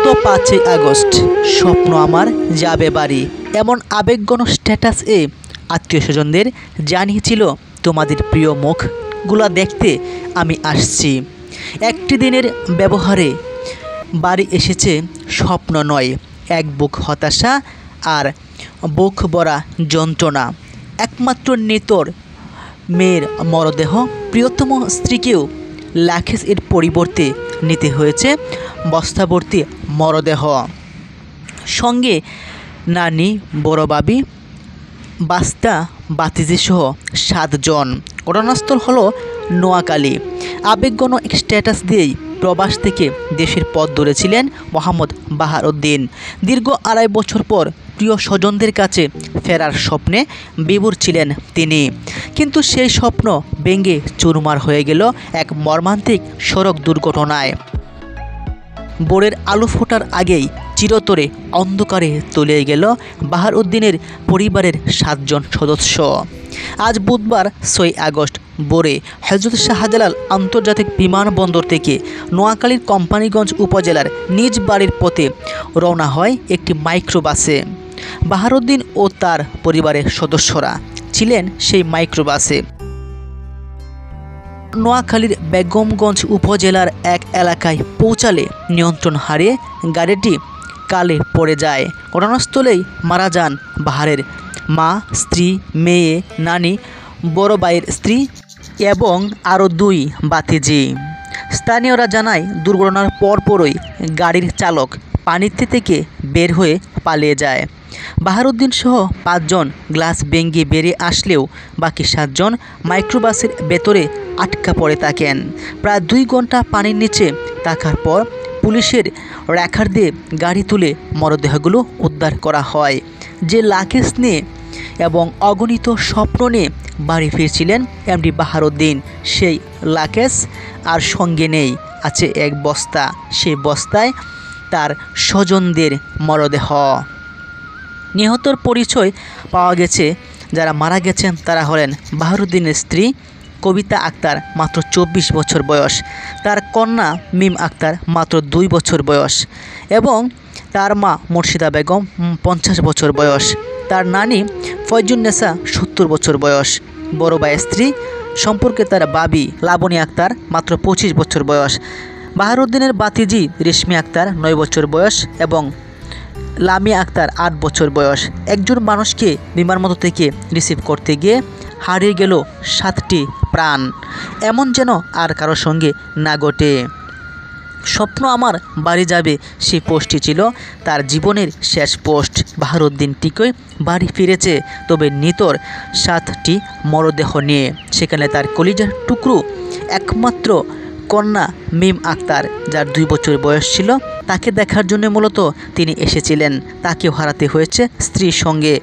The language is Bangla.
5ই আগস্ট স্বপ্ন আমার যাবে বাড়ি, এমন আবেগঘন স্ট্যাটাসে আত্মীয় স্বজনদের জানিয়েছিল তোমাদের প্রিয় মুখগুলো দেখতে আমি আসছি। একটি দিনের ব্যবহারে বাড়ি এসেছে স্বপ্ন নয়, এক বুক হতাশা আর বুক ভরা যন্ত্রণা। একমাত্র নিতর মেয়ের মরদেহ, প্রিয়তম স্ত্রীকেও লাখেজ এর পরিবর্তে নিতে হয়েছে বস্তাভর্তি মরদেহ। সঙ্গে নানি, বড় বাবি, বাস্তা, বাতিজিসহ 7 জন। ঘটনাস্থল হলো নোয়াখালী। আবেগঘন এক স্ট্যাটাস দিয়েই প্রবাস থেকে দেশের পথ ধরেছিলেন মোহাম্মদ বাহারউদ্দিন। দীর্ঘ 2.5 বছর পর প্রিয় স্বজনদের কাছে ফেরার স্বপ্নে বিভোর ছিলেন তিনি। কিন্তু সেই স্বপ্ন ভেঙে চুরমার হয়ে গেল এক মর্মান্তিক সড়ক দুর্ঘটনায়। ভোরের আলো ফোটার আগেই চিরতরে অন্ধকারে তলিয়ে গেল বাহারউদ্দিনের পরিবারের 7 জন সদস্য। আজ বুধবার 6 আগস্ট ভোরে হযরত শাহজালাল আন্তর্জাতিক বিমানবন্দর থেকে নোয়াখালীর কোম্পানীগঞ্জ উপজেলার নিজ বাড়ির পথে রওনা হয় একটি মাইক্রোবাসে। বাহারউদ্দিন ও তার পরিবারের সদস্যরা ছিলেন সেই মাইক্রোবাসে। নোয়াখালীর বেগমগঞ্জ উপজেলার এক এলাকায় পৌঁছালে নিয়ন্ত্রণ হারিয়ে গাড়িটি কালে পড়ে যায়। ঘটনাস্থলেই মারা যান বাহারের মা, স্ত্রী, মেয়ে, নানি, বড় ভাইয়ের স্ত্রী এবং আরও 2 ভাতিজি। স্থানীয়রা জানায় দুর্ঘটনার পরপরই গাড়ির চালক পানিতে থেকে বের হয়ে পালিয়ে যায়। বাহারউদ্দিন সহ 5 জন গ্লাস ভেঙে বেরিয়ে আসলেও বাকি 7 জন মাইক্রোবাসের ভেতরে আটকা পড়ে থাকেন। প্রায় 2 ঘন্টা পানির নিচে থাকার পর পুলিশের রেখার দিয়ে গাড়ি তুলে মরদেহগুলো উদ্ধার করা হয়। যে লাকেজ নিয়ে এবং অগণিত স্বপ্ন নিয়ে বাড়ি ফিরছিলেন এমডি বাহারউদ্দিন, সেই লাকেজ আর সঙ্গে নেই, আছে এক বস্তা। সেই বস্তায় তার স্বজনদের মরদেহ। নিহতর পরিচয় পাওয়া গেছে। যারা মারা গেছেন তারা হলেন বাহারউদ্দিনের স্ত্রী কবিতা আক্তার, মাত্র 24 বছর বয়স, তার কন্যা মিম আক্তার, মাত্র 2 বছর বয়স, এবং তার মা মুর্শিদা বেগম, 50 বছর বয়স, তার নানি ফয়জুন্নেসা, 70 বছর বয়স, বড় ভাইয়ের স্ত্রী সম্পর্কে তার বাবি লাবণী আক্তার, মাত্র 25 বছর বয়স, বাহারউদ্দিনের বাতিজি রেশমি আক্তার, 9 বছর বয়স, এবং লামিয়া আক্তার, 8 বছর বয়স। একজন মানুষকে বিমানবন্দর থেকে রিসিভ করতে গিয়ে হারিয়ে গেল 7টি প্রাণ। এমন যেন আর কারোর সঙ্গে না ঘটে। স্বপ্ন আমার বাড়ি যাবে, সেই পোস্টটি ছিল তার জীবনের শেষ পোস্ট। বাহারউদ্দিন ঠিকই বাড়ি ফিরেছে, তবে নিতর 7টি মরদেহ নিয়ে। সেখানে তার কলিজার টুকরো একমাত্র কন্যা মিম আক্তার, যার 2 বছর বয়স ছিল, তাকে দেখার জন্য মূলত তিনি এসেছিলেন। তাকেও হারাতে হয়েছে স্ত্রীর সঙ্গে।